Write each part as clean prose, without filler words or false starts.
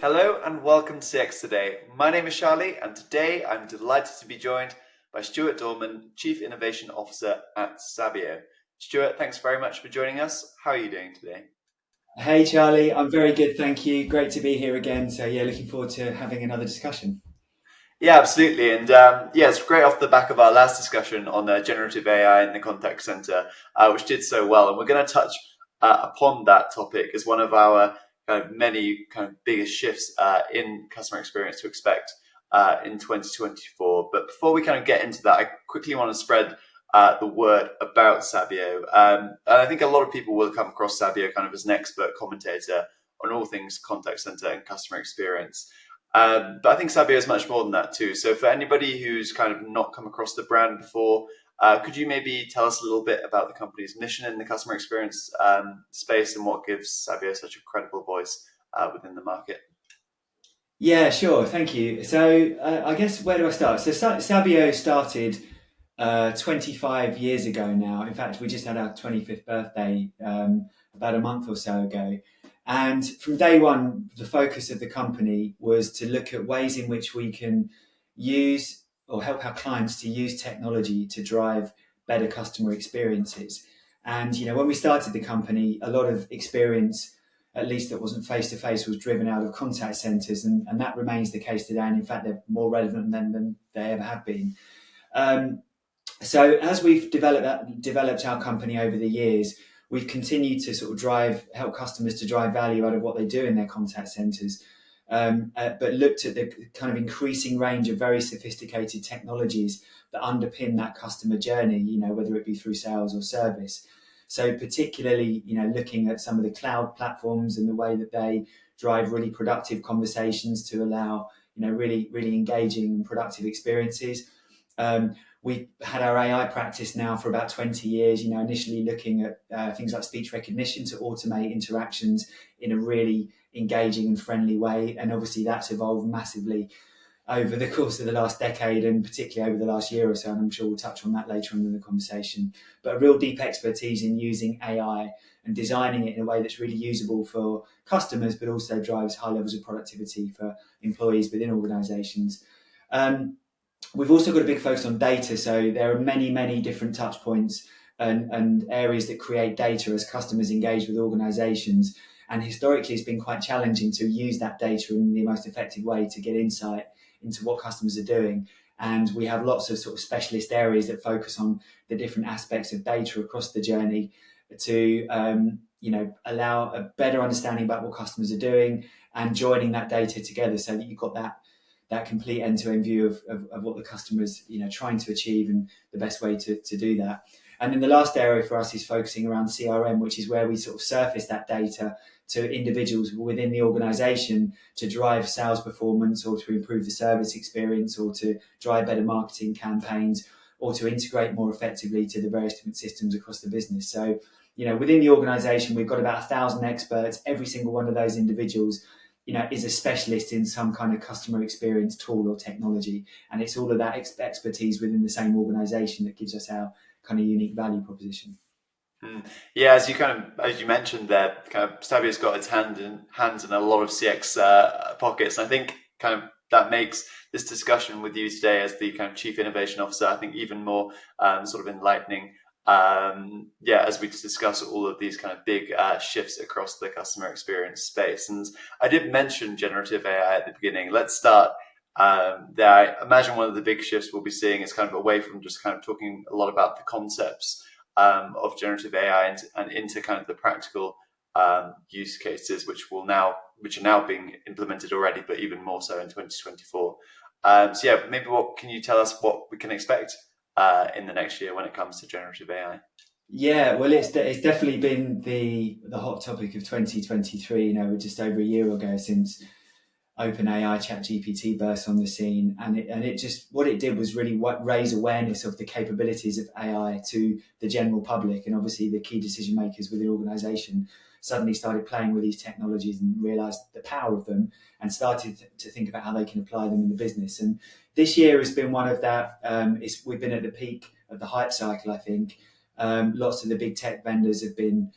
Hello and welcome to CX Today. My name is Charlie, and today I'm delighted to be joined by Stuart Dorman, Chief Innovation Officer at Sabio. Stuart, thanks very much for joining us. How are you doing today? Hey Charlie, I'm very good, thank you. Great to be here again. So yeah, looking forward to having another discussion. Yeah, absolutely. And it's great off the back of our last discussion on generative AI in the contact center, which did so well. And we're going to touch upon that topic as one of our kind of many kind of biggest shifts in customer experience to expect in 2024. But before we kind of get into that, I quickly want to spread the word about Sabio. And I think a lot of people will come across Sabio kind of as an expert commentator on all things contact center and customer experience. But I think Sabio is much more than that too. So for anybody who's kind of not come across the brand before, could you maybe tell us a little bit about the company's mission in the customer experience space and what gives Sabio such a credible voice within the market? Yeah, sure, thank you. So I guess where do I start? So Sabio started 25 years ago now. In fact, we just had our 25th birthday about a month or so ago. And from day one, the focus of the company was to look at ways in which we can use or help our clients to use technology to drive better customer experiences. And, when we started the company, a lot of experience, at least that wasn't face to face, was driven out of contact centers. And that remains the case today. And in fact, they're more relevant than they ever have been. So as we've developed our company over the years, we've continued to sort of help customers to drive value out of what they do in their contact centers, but looked at the kind of increasing range of very sophisticated technologies that underpin that customer journey, whether it be through sales or service. So particularly, looking at some of the cloud platforms and the way that they drive really productive conversations to allow, really, really engaging and productive experiences. We've had our AI practice now for about 20 years, initially looking at things like speech recognition to automate interactions in a really engaging and friendly way. And obviously that's evolved massively over the course of the last decade and particularly over the last year or so. And I'm sure we'll touch on that later on in the conversation. But a real deep expertise in using AI and designing it in a way that's really usable for customers, but also drives high levels of productivity for employees within organizations. We've also got a big focus on data. So there are many, many different touch points and areas that create data as customers engage with organizations. And historically, it's been quite challenging to use that data in the most effective way to get insight into what customers are doing. And we have lots of sort of specialist areas that focus on the different aspects of data across the journey to, allow a better understanding about what customers are doing and joining that data together so that you've got that complete end-to-end view of what the customer's trying to achieve and the best way to do that. And then the last area for us is focusing around CRM, which is where we sort of surface that data to individuals within the organization to drive sales performance or to improve the service experience or to drive better marketing campaigns or to integrate more effectively to the various different systems across the business. So, within the organization, we've got about 1,000 experts. Every single one of those individuals is a specialist in some kind of customer experience tool or technology. And it's all of that expertise within the same organization that gives us our kind of unique value proposition. Yeah, as you mentioned there, kind of Sabio's got its hands in a lot of CX pockets. And I think kind of that makes this discussion with you today as the kind of Chief Innovation Officer, I think even more sort of enlightening. As we discuss all of these kind of big shifts across the customer experience space. And I did mention generative AI at the beginning. Let's start there. I imagine one of the big shifts we'll be seeing is kind of away from just kind of talking a lot about the concepts of generative AI and into kind of the practical use cases, which are now being implemented already, but even more so in 2024. Maybe what can you tell us what we can expect in the next year when it comes to generative AI? Yeah, well, it's definitely been the hot topic of 2023. We're just over a year ago since OpenAI ChatGPT burst on the scene, and it just what it did was really raise awareness of the capabilities of AI to the general public, and obviously the key decision makers within the organisation suddenly started playing with these technologies and realised the power of them and started to think about how they can apply them in the business. And this year has been one of that. We've been at the peak of the hype cycle, I think. Lots of the big tech vendors have been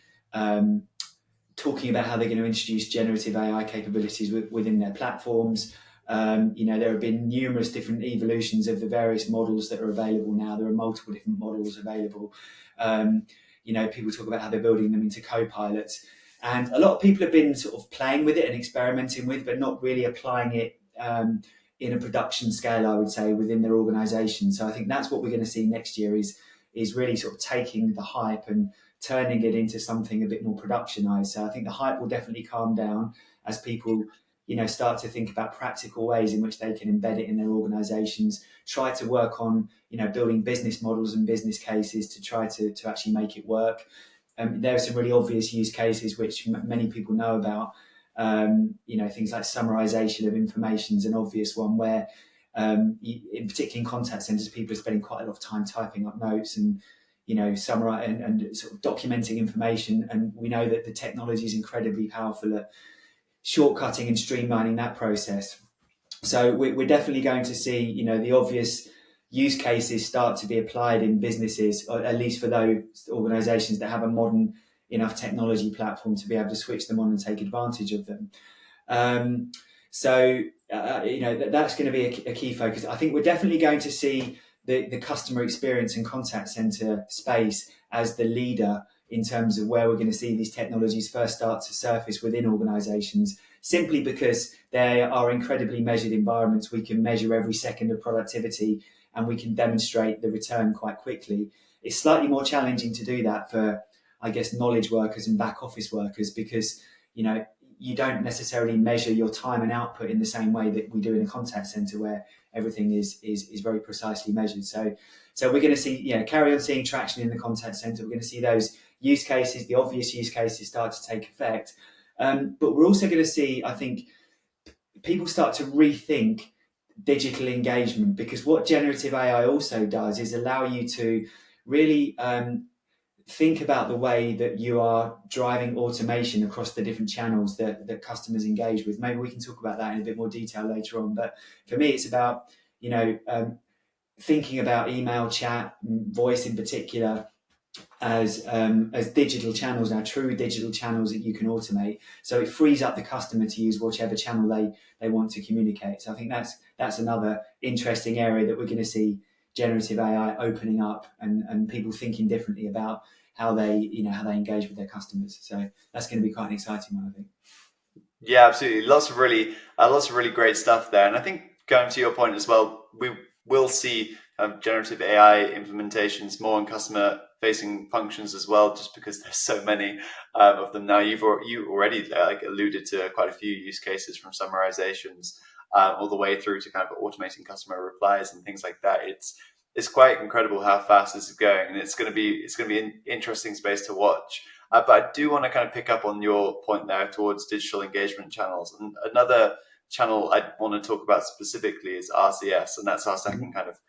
talking about how they're going to introduce generative AI capabilities within their platforms. There have been numerous different evolutions of the various models that are available now. There are multiple different models available. People talk about how they're building them into co-pilots. And a lot of people have been sort of playing with it and experimenting with, but not really applying it in a production scale, I would say, within their organisation. So I think that's what we're going to see next year is really sort of taking the hype and turning it into something a bit more productionised. So I think the hype will definitely calm down as people start to think about practical ways in which they can embed it in their organisations, try to work on, building business models and business cases to try to actually make it work. There are some really obvious use cases which many people know about. Things like summarisation of information is an obvious one where, in particular in contact centres, people are spending quite a lot of time typing up notes and summarize and sort of documenting information. And we know that the technology is incredibly powerful at shortcutting and streamlining that process. So we're definitely going to see, the obvious use cases start to be applied in businesses, or at least for those organisations that have a modern enough technology platform to be able to switch them on and take advantage of them. That's going to be a key focus. I think we're definitely going to see the customer experience and contact centre space as the leader in terms of where we're going to see these technologies first start to surface within organisations, simply because they are incredibly measured environments. We can measure every second of productivity and we can demonstrate the return quite quickly. It's slightly more challenging to do that for, I guess, knowledge workers and back office workers because, you don't necessarily measure your time and output in the same way that we do in a contact centre where everything is very precisely measured. So we're going to see, carry on seeing traction in the contact centre. We're going to see those use cases, the obvious use cases start to take effect. But we're also going to see, I think, people start to rethink digital engagement, because what generative AI also does is allow you to really think about the way that you are driving automation across the different channels that customers engage with. Maybe we can talk about that in a bit more detail later on. But for me, it's about, thinking about email, chat, voice in particular, as digital channels now, true digital channels that you can automate. So it frees up the customer to use whichever channel they want to communicate. So I think that's another interesting area that we're going to see generative AI opening up and people thinking differently about how they engage with their customers. So that's going to be quite an exciting one, I think. Yeah, absolutely. Lots of really great stuff there. And I think going to your point as well, we will see generative AI implementations more on customer facing functions as well, just because there's so many of them now. You already alluded to quite a few use cases, from summarizations all the way through to kind of automating customer replies and things like that. It's quite incredible how fast this is going, and it's going to be an interesting space to watch. But I do want to kind of pick up on your point there towards digital engagement channels. And another channel I want to talk about specifically is RCS, and that's our second kind of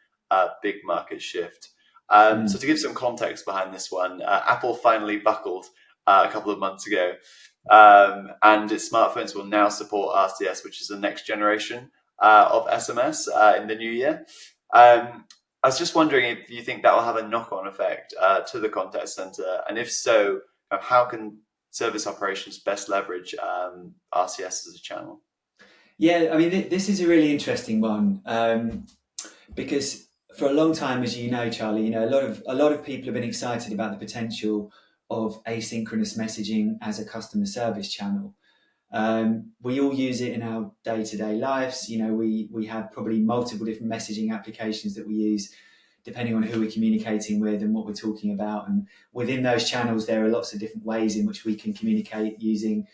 big market shift. So to give some context behind this one, Apple finally buckled a couple of months ago, and its smartphones will now support RCS, which is the next generation of SMS in the new year. I was just wondering if you think that will have a knock-on effect to the contact center, and if so, how can service operations best leverage RCS as a channel? Yeah, I mean, this is a really interesting one because for a long time, as you know, Charlie, a lot of people have been excited about the potential of asynchronous messaging as a customer service channel. We all use it in our day-to-day lives. We have probably multiple different messaging applications that we use depending on who we're communicating with and what we're talking about. And within those channels, there are lots of different ways in which we can communicate using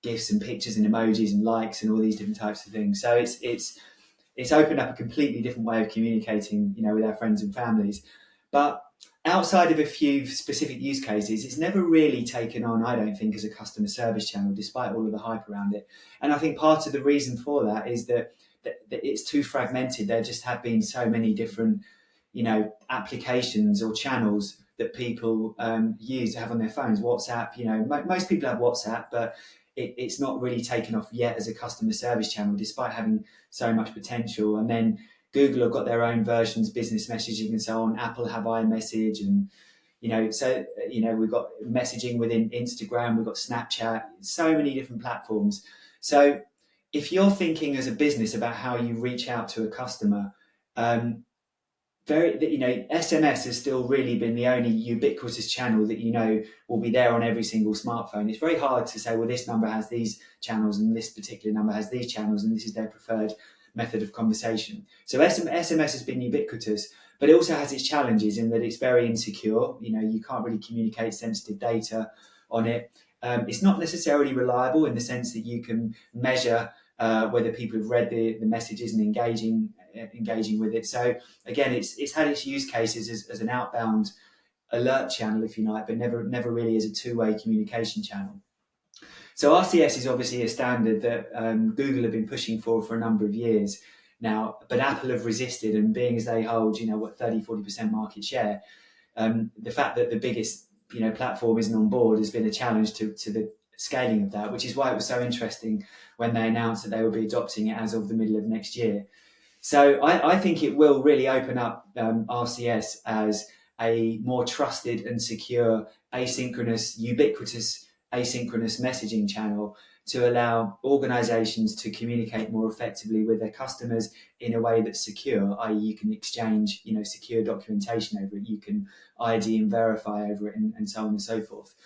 GIFs and pictures and emojis and likes and all these different types of things. So it's opened up a completely different way of communicating, with our friends and families. But outside of a few specific use cases, it's never really taken on, I don't think, as a customer service channel, despite all of the hype around it. And I think part of the reason for that is that it's too fragmented. There just have been so many different, applications or channels that people use to have on their phones. WhatsApp, most people have WhatsApp, but it's not really taken off yet as a customer service channel, despite having so much potential. And then Google have got their own versions, business messaging and so on. Apple have iMessage, and So we've got messaging within Instagram, we've got Snapchat, so many different platforms. So if you're thinking as a business about how you reach out to a customer, SMS has still really been the only ubiquitous channel that will be there on every single smartphone. It's very hard to say, well, this number has these channels and this particular number has these channels and this is their preferred method of conversation. So SMS has been ubiquitous, but it also has its challenges in that it's very insecure. You can't really communicate sensitive data on it. It's not necessarily reliable in the sense that you can measure whether people have read the messages and engaging with it. So again, it's had its use cases as an outbound alert channel, if you like, but never really as a two-way communication channel. So RCS is obviously a standard that Google have been pushing for a number of years now, but Apple have resisted, and being as they hold 30-40% market share, the fact that the biggest platform isn't on board has been a challenge to the scaling of that, which is why it was so interesting when they announced that they would be adopting it as of the middle of next year. So I think it will really open up RCS as a more trusted and secure ubiquitous asynchronous messaging channel to allow organizations to communicate more effectively with their customers in a way that's secure, i.e. you can exchange secure documentation over it, you can ID and verify over it, and so on and so forth.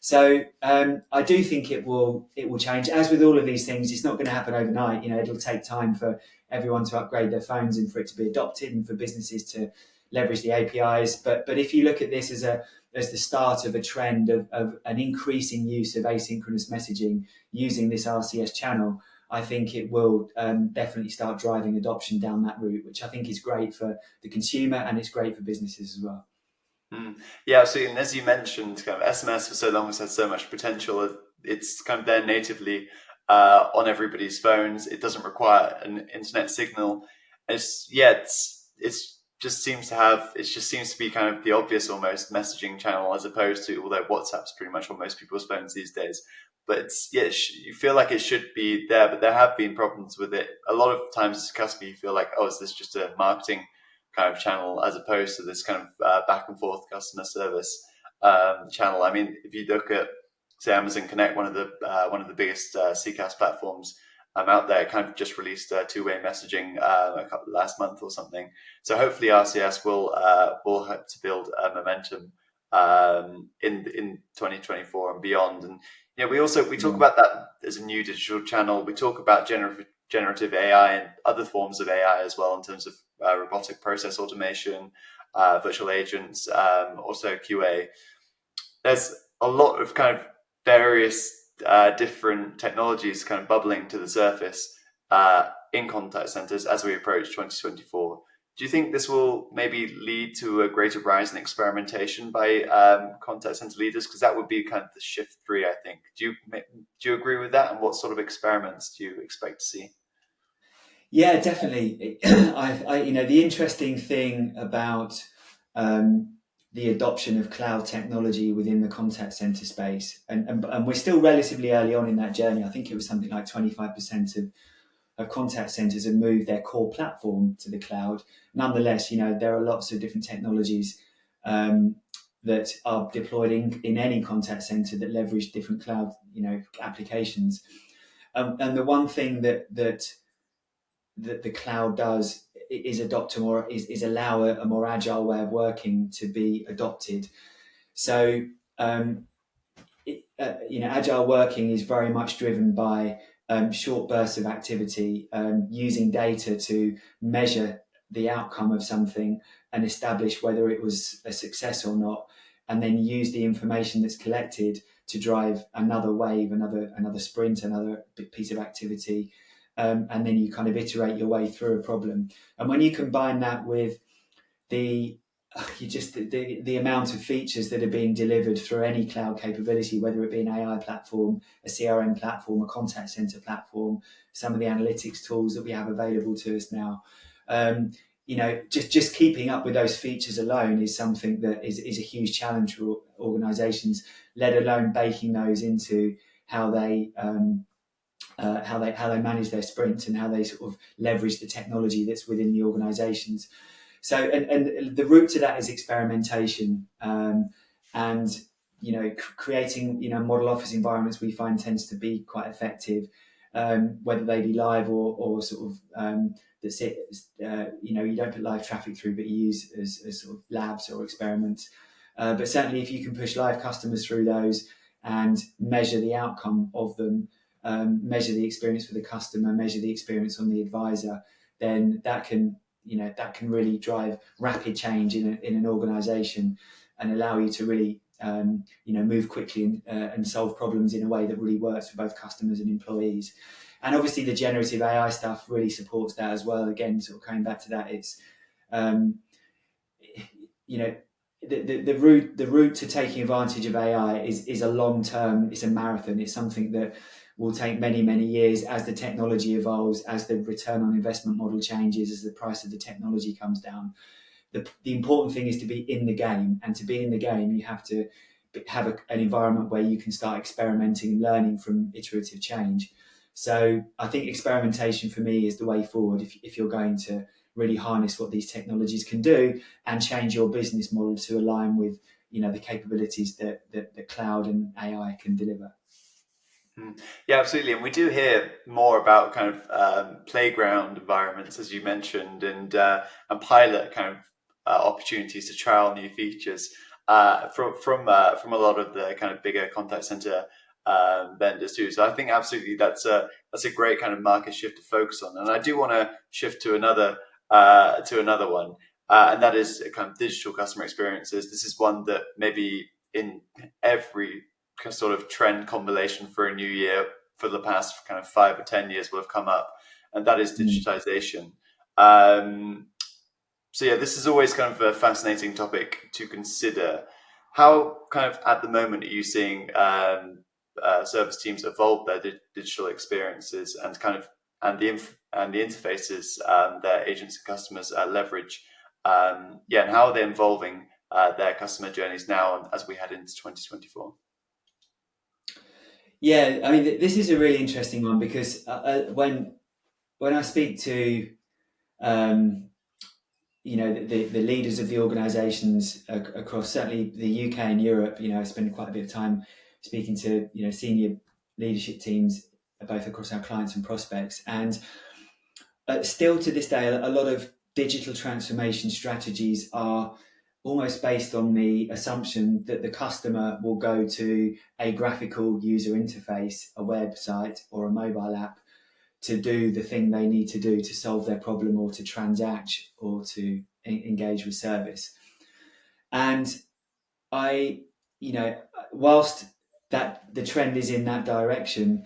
So I do think it will change. As with all of these things, it's not going to happen overnight. It'll take time for everyone to upgrade their phones and for it to be adopted and for businesses to leverage the APIs. But if you look at this as the start of a trend of an increasing use of asynchronous messaging using this RCS channel, I think it will definitely start driving adoption down that route, which I think is great for the consumer and it's great for businesses as well. Yeah, absolutely. And as you mentioned, kind of SMS for so long has had so much potential. It's kind of there natively on everybody's phones. It doesn't require an internet signal. It just seems to be kind of the obvious almost messaging channel, as opposed to, although WhatsApp's pretty much on most people's phones these days. But you feel like it should be there, but there have been problems with it. A lot of times as a customer, you feel like, is this just a marketing kind of channel as opposed to this kind of back and forth customer service channel? I mean, if you look at, say, Amazon Connect, one of the biggest CCaaS platforms out there, kind of just released two-way messaging last month or something. So hopefully RCS will help to build momentum in 2024 and beyond. And we talk about that as a new digital channel. We talk about generative AI and other forms of AI as well, in terms of robotic process automation, virtual agents, also QA. There's a lot of kind of various different technologies kind of bubbling to the surface in contact centers as we approach 2024. Do you think this will maybe lead to a greater rise in experimentation by contact center leaders? Because that would be kind of the shift 3, I think. Do you agree with that? And what sort of experiments do you expect to see? Yeah, definitely. The interesting thing about the adoption of cloud technology within the contact center space, and we're still relatively early on in that journey. I think it was something like 25% of contact centers have moved their core platform to the cloud. Nonetheless, there are lots of different technologies that are deployed in any contact center that leverage different cloud applications. And the one thing that the cloud does is is allow a more agile way of working to be adopted. So agile working is very much driven by short bursts of activity, using data to measure the outcome of something and establish whether it was a success or not, and then use the information that's collected to drive another wave, another sprint, another piece of activity. And then you kind of iterate your way through a problem. And when you combine that with the amount of features that are being delivered through any cloud capability, whether it be an AI platform, a CRM platform, a contact center platform, some of the analytics tools that we have available to us now, just keeping up with those features alone is something that is a huge challenge for organizations, let alone baking those into how they manage their sprints and how they sort of leverage the technology that's within the organizations. So, and the route to that is experimentation. and creating model office environments we find tends to be quite effective, whether they be live or sort of that sit you don't put live traffic through, but you use as sort of labs or experiments. But certainly if you can push live customers through those and measure the outcome of them, measure the experience for the customer, measure the experience on the advisor, then that can really drive rapid change in an organization and allow you to really move quickly and solve problems in a way that really works for both customers and employees. And obviously the generative AI stuff really supports that as well. Again, sort of coming back to that, it's the route to taking advantage of AI is a long term. It's a marathon. It's something that will take many, many years as the technology evolves, as the return on investment model changes, as the price of the technology comes down. The important thing is to be in the game, and to be in the game, you have to have an environment where you can start experimenting and learning from iterative change. So I think experimentation for me is the way forward if you're going to really harness what these technologies can do and change your business model to align with the capabilities that cloud and AI can deliver. Yeah, absolutely. And we do hear more about kind of playground environments, as you mentioned, and pilot kind of opportunities to trial new features from a lot of the kind of bigger contact center vendors too. So I think absolutely that's a great kind of market shift to focus on. And I do want to shift to another one, and that is kind of digital customer experiences. This is one that maybe in every sort of trend combination for a new year for the past kind of 5 or 10 years will have come up, and that is digitization. So yeah, this is always kind of a fascinating topic to consider. How kind of at the moment are you seeing service teams evolve their digital experiences and the interfaces their agents and customers leverage? And how are they involving their customer journeys now as we head into 2024? Yeah, I mean, this is a really interesting one because when I speak to the leaders of the organisations across certainly the UK and Europe, I spend quite a bit of time speaking to senior leadership teams both across our clients and prospects, and still to this day, a lot of digital transformation strategies are almost based on the assumption that the customer will go to a graphical user interface, a website or a mobile app, to do the thing they need to do to solve their problem or to transact or to engage with service. And whilst that the trend is in that direction,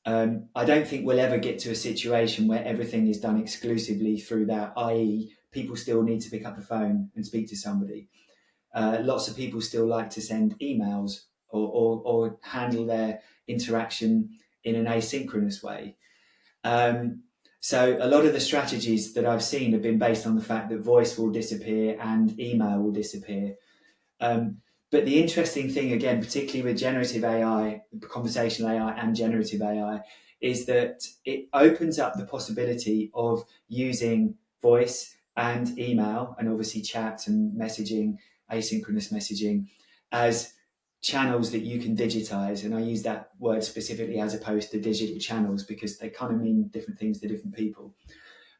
I don't think we'll ever get to a situation where everything is done exclusively through that, i.e. people still need to pick up the phone and speak to somebody. Lots of people still like to send emails or handle their interaction in an asynchronous way. So a lot of the strategies that I've seen have been based on the fact that voice will disappear and email will disappear. But the interesting thing, again, particularly with generative AI, conversational AI and generative AI, is that it opens up the possibility of using voice and email and obviously chat and messaging, asynchronous messaging, as channels that you can digitize. And I use that word specifically as opposed to digital channels because they kind of mean different things to different people.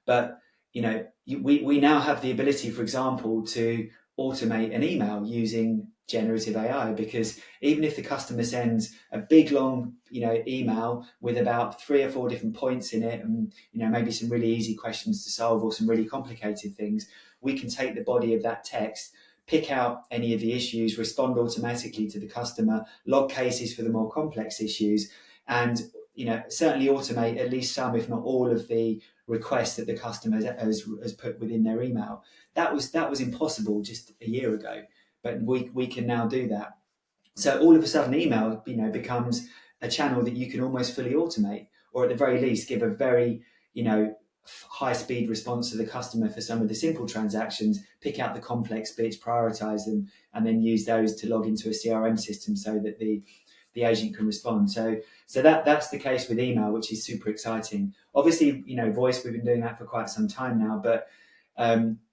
But, we now have the ability, for example, to automate an email using generative AI, because even if the customer sends a big long email with about 3 or 4 different points in it and maybe some really easy questions to solve or some really complicated things, we can take the body of that text, pick out any of the issues, respond automatically to the customer, log cases for the more complex issues, and certainly automate at least some, if not all, of the requests that the customer has put within their email. That was impossible just a year ago, but we can now do that. So all of a sudden, email becomes a channel that you can almost fully automate, or at the very least give a very high speed response to the customer for some of the simple transactions, pick out the complex bits, prioritize them, and then use those to log into a CRM system so that the agent can respond. So that's the case with email, which is super exciting. Obviously, voice, we've been doing that for quite some time now, but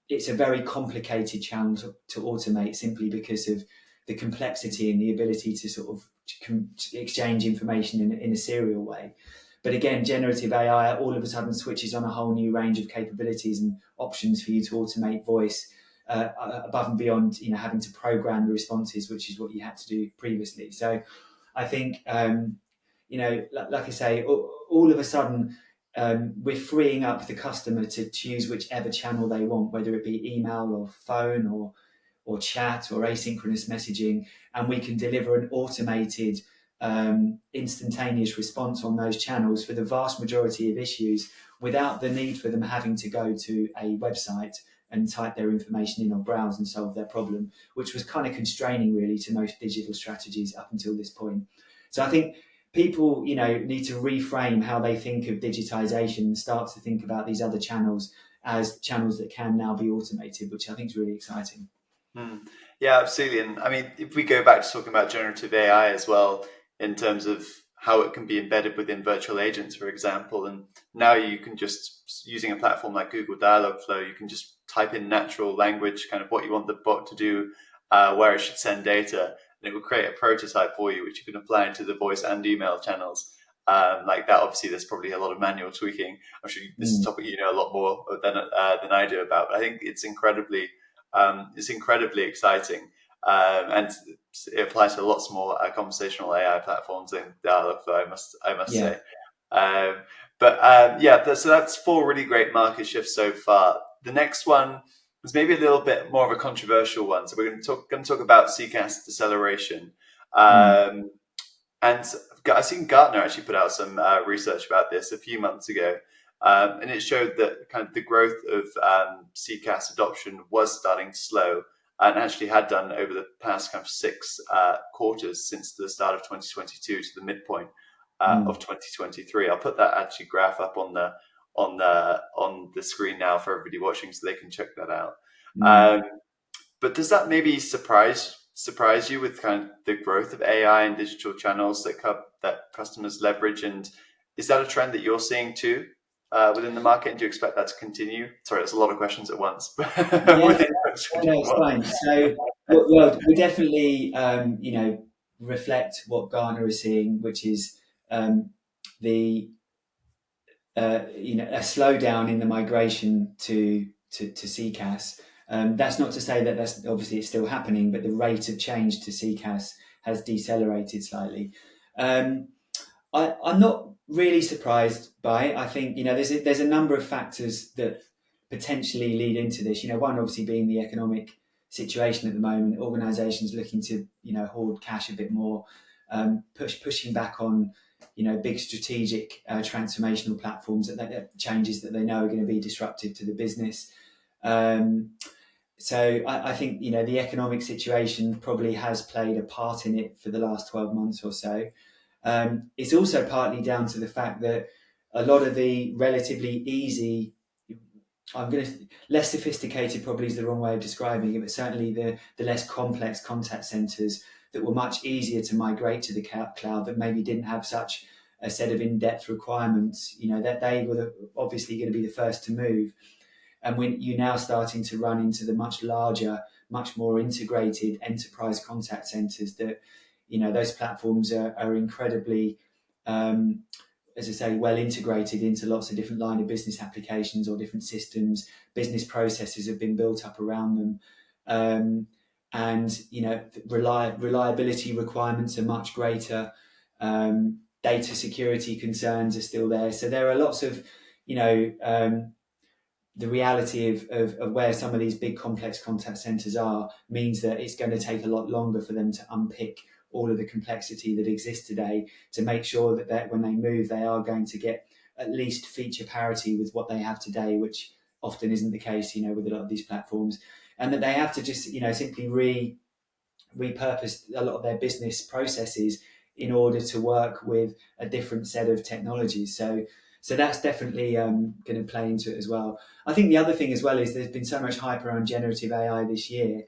it's a very complicated channel to automate simply because of the complexity and the ability to sort of exchange information in a serial way. But again, generative AI all of a sudden switches on a whole new range of capabilities and options for you to automate voice above and beyond, having to program the responses, which is what you had to do previously. So I think, like I say, all of a sudden, we're freeing up the customer to choose whichever channel they want, whether it be email or phone or chat or asynchronous messaging, and we can deliver an automated, instantaneous response on those channels for the vast majority of issues without the need for them having to go to a website and type their information in or browse and solve their problem, which was kind of constraining really to most digital strategies up until this point. So I think people, need to reframe how they think of digitization and start to think about these other channels as channels that can now be automated, which I think is really exciting. Yeah, absolutely. And I mean, if we go back to talking about generative AI as well, in terms of how it can be embedded within virtual agents, for example, and now you can just, using a platform like Google Dialogflow, you can just type in natural language, kind of what you want the bot to do, where it should send data, and it will create a prototype for you, which you can apply into the voice and email channels. Like that, obviously, there's probably a lot of manual tweaking. I'm sure this is a topic you know a lot more than I do about, but I think it's incredibly exciting, and it applies to lots more conversational AI platforms than Dialogflow, I must say. So that's 4 really great market shifts so far. The next one is maybe a little bit more of a controversial one. So we're going to talk about CCaaS deceleration. And I've seen Gartner actually put out some research about this a few months ago. And it showed that kind of the growth of CCaaS adoption was starting to slow, and actually had done over the past kind of 6 quarters since the start of 2022 to the midpoint of 2023. I'll put that actually graph up on the screen now for everybody watching, so they can check that out. But does that maybe surprise you with kind of the growth of AI and digital channels that customers leverage? And is that a trend that you're seeing too within the market? And do you expect that to continue? Sorry, that's a lot of questions at once. It's fine. So, well, we definitely, reflect what Gartner is seeing, which is a slowdown in the migration to CCaaS. That's not to say that that's obviously it's still happening, but the rate of change to CCaaS has decelerated slightly. I'm not really surprised by it. I think there's a number of factors that potentially lead into this. One obviously being the economic situation at the moment. Organisations looking to hoard cash a bit more, pushing back on big strategic transformational platforms that changes that they know are going to be disruptive to the business. So I think the economic situation probably has played a part in it for the last 12 months or so. It's also partly down to the fact that a lot of the relatively easy, less sophisticated probably is the wrong way of describing it, but certainly the less complex contact centres that were much easier to migrate to the cloud, that maybe didn't have such a set of in-depth requirements, that they were obviously going to be the first to move. And when you're now starting to run into the much larger, much more integrated enterprise contact centres, that those platforms are incredibly, as I say, well integrated into lots of different line of business applications or different systems. Business processes have been built up around them, and reliability requirements are much greater. Data security concerns are still there. So there are lots of the reality of where some of these big complex contact centres are means that it's going to take a lot longer for them to unpick all of the complexity that exists today to make sure that when they move, they are going to get at least feature parity with what they have today, which often isn't the case, with a lot of these platforms, and that they have to just, simply repurpose a lot of their business processes in order to work with a different set of technologies. So that's definitely going to play into it as well. I think the other thing as well is there's been so much hype around generative AI this year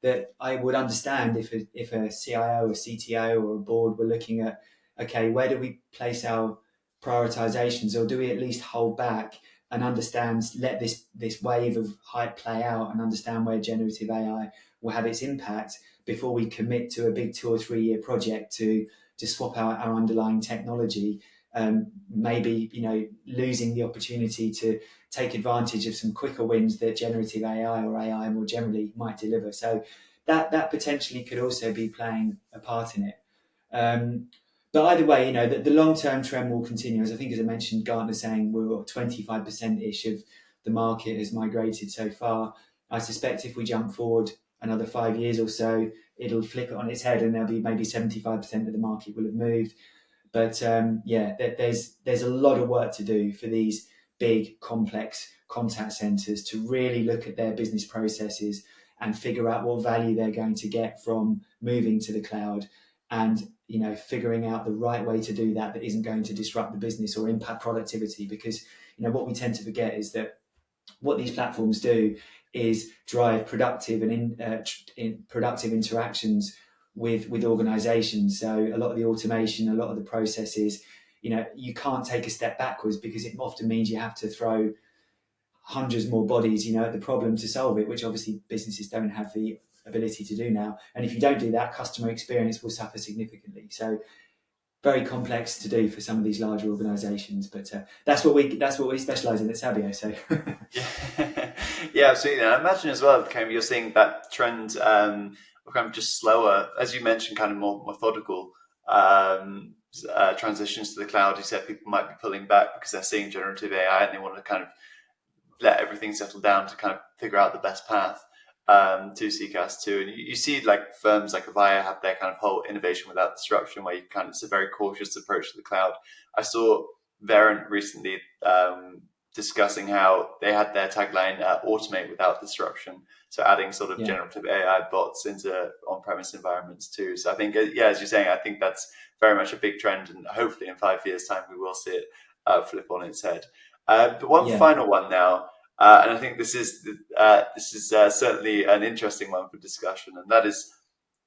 that I would understand if a CIO, a CTO or a board were looking at, okay, where do we place our prioritizations, or do we at least hold back and understand, let this wave of hype play out and understand where generative AI will have its impact before we commit to a big 2 or 3 year project to swap out our underlying technology. Maybe losing the opportunity to take advantage of some quicker wins that generative AI or AI more generally might deliver. So that potentially could also be playing a part in it. But either way, the long-term trend will continue. As I think, as I mentioned, Gartner saying we're 25%-ish of the market has migrated so far. I suspect if we jump forward another 5 years or so, it'll flip it on its head and there'll be maybe 75% of the market will have moved. But there's a lot of work to do for these big, complex contact centres to really look at their business processes and figure out what value they're going to get from moving to the cloud, and figuring out the right way to do that isn't going to disrupt the business or impact productivity. Because what we tend to forget is that what these platforms do is drive productive and productive interactions with organizations. So a lot of the automation, a lot of the processes, you can't take a step backwards, because it often means you have to throw hundreds more bodies at the problem to solve it, which obviously businesses don't have the ability to do now. And if you don't do that, customer experience will suffer significantly. So very complex to do for some of these larger organizations, but that's what we specialize in at Sabio. So yeah, absolutely. And I imagine as well, kind of, you're seeing that trend kind of just slower, as you mentioned, kind of more methodical transitions to the cloud. You said people might be pulling back because they're seeing generative AI and they want to kind of let everything settle down to kind of figure out the best path to CCaaS too. And you see like firms like Avaya have their kind of whole innovation without disruption, where it's a very cautious approach to the cloud. I saw Verint recently discussing how they had their tagline, automate without disruption. So adding sort of generative AI bots into on-premise environments too. So I think, as you're saying, I think that's very much a big trend, and hopefully in 5 years' time we will see it flip on its head. But one final one now, and I think this is certainly an interesting one for discussion, and that is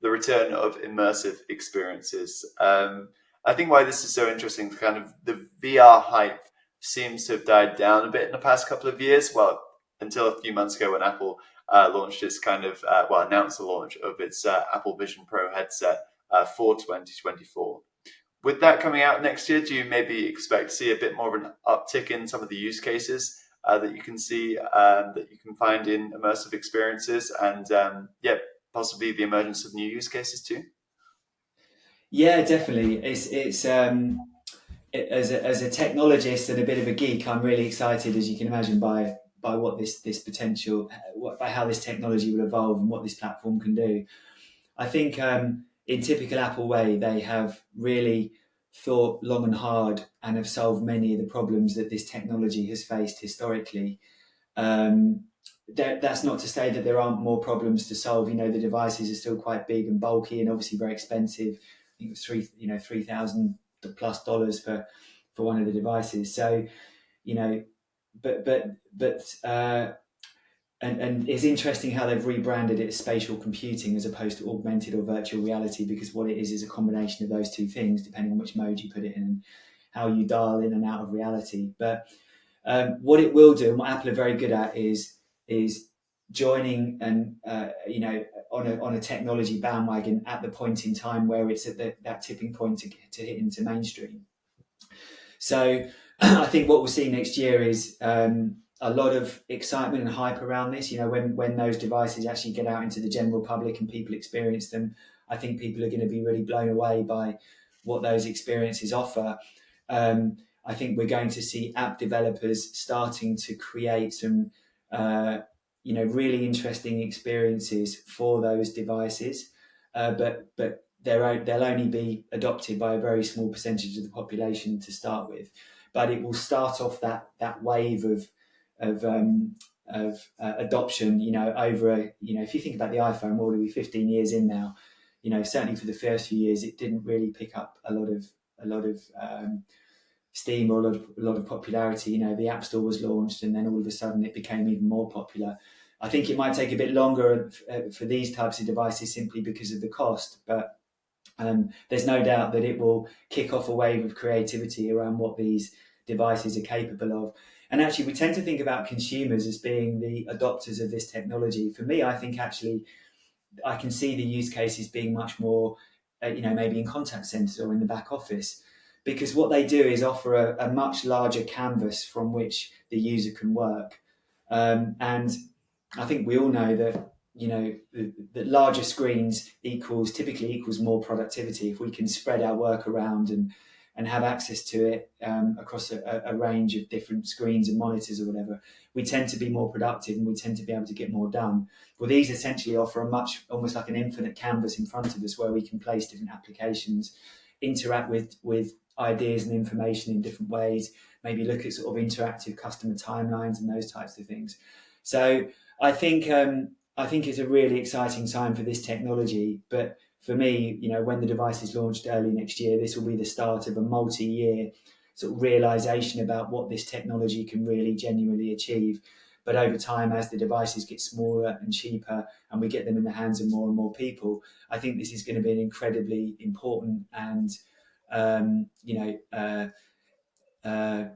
the return of immersive experiences. I think why this is so interesting, kind of the VR hype seems to have died down a bit in the past couple of years. Well, until a few months ago when Apple launched its announced the launch of its Apple Vision Pro headset for 2024. With that coming out next year, do you maybe expect to see a bit more of an uptick in some of the use cases that you can see, that you can find in immersive experiences, and possibly the emergence of new use cases too? Yeah, definitely. It's as a technologist and a bit of a geek, I'm really excited, as you can imagine, by what this potential, by how this technology will evolve and what this platform can do. I think in typical Apple way, they have really thought long and hard and have solved many of the problems that this technology has faced historically. That's not to say that there aren't more problems to solve. The devices are still quite big and bulky and obviously very expensive. I think it was $3,000+ for one of the devices. So, and it's interesting how they've rebranded it as spatial computing as opposed to augmented or virtual reality, because what it is a combination of those two things, depending on which mode you put it in and how you dial in and out of reality. But what it will do, and what Apple are very good at, is joining and on a technology bandwagon at the point in time where it's at that tipping point to hit into mainstream. So I think what we'll see next year is a lot of excitement and hype around this. When those devices actually get out into the general public and people experience them, I think people are going to be really blown away by what those experiences offer. I think we're going to see app developers starting to create some, really interesting experiences for those devices, but they'll only be adopted by a very small percentage of the population to start with. But it will start off that wave of adoption, over if you think about the iPhone, what are we 15 years in now? Certainly for the first few years, it didn't really pick up a lot of steam or a lot of popularity. The App Store was launched, and then all of a sudden it became even more popular. I think it might take a bit longer for these types of devices simply because of the cost, but there's no doubt that it will kick off a wave of creativity around what these devices are capable of. And actually, we tend to think about consumers as being the adopters of this technology. For me, I think actually I can see the use cases being much more, maybe in contact centers or in the back office, because what they do is offer a much larger canvas from which the user can work. And I think we all know that that larger screens typically equals more productivity. If we can spread our work around and have access to it across a range of different screens and monitors or whatever, we tend to be more productive and we tend to be able to get more done. Well, these essentially offer almost like an infinite canvas in front of us where we can place different applications, interact with ideas and information in different ways, maybe look at sort of interactive customer timelines and those types of things. So I think it's a really exciting time for this technology. But for me, when the device is launched early next year, this will be the start of a multi-year sort of realization about what this technology can really genuinely achieve. But over time, as the devices get smaller and cheaper and we get them in the hands of more and more people, I think this is going to be an incredibly important and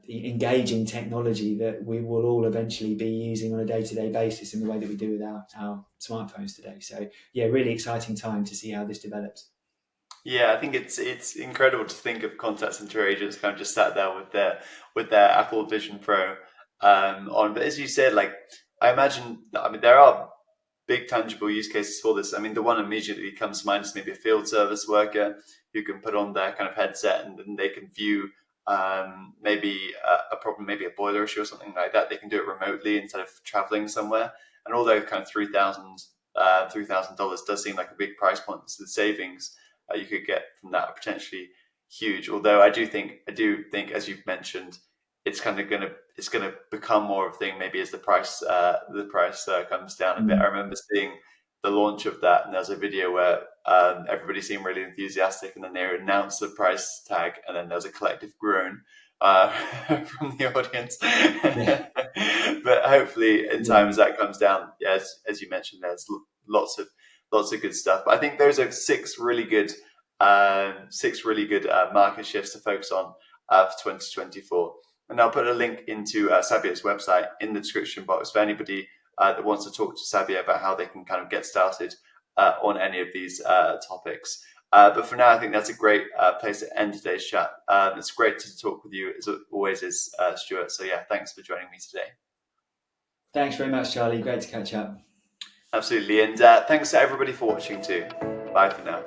engaging technology that we will all eventually be using on a day-to-day basis in the way that we do with our smartphones today. So yeah, really exciting time to see how this develops. Yeah, I think it's incredible to think of contact center agents kind of just sat there with their Apple Vision Pro on. But as you said, like I mean, there are big tangible use cases for this. I mean, the one immediately comes to mind is maybe a field service worker who can put on their kind of headset and then they can view maybe a problem, maybe a boiler issue or something like that. They can do it remotely instead of traveling somewhere. And although kind of $3,000 does seem like a big price point, so the savings you could get from that are potentially huge. Although I do think, as you've mentioned, it's gonna become more of a thing maybe as the price comes down a bit. I remember seeing the launch of that, and there's a video where everybody seemed really enthusiastic, and then they announced the price tag, and then there was a collective groan from the audience. Yeah. But hopefully, in time as that comes down, as you mentioned, there's lots of good stuff. But I think those are six really good market shifts to focus on for 2024. And I'll put a link into Sabio's website in the description box for anybody that wants to talk to Sabio about how they can kind of get started on any of these topics. But for now, I think that's a great place to end today's chat. It's great to talk with you, as it always is, Stuart. So yeah, thanks for joining me today. Thanks very much, Charlie. Great to catch up. Absolutely. And thanks to everybody for watching too. Bye for now.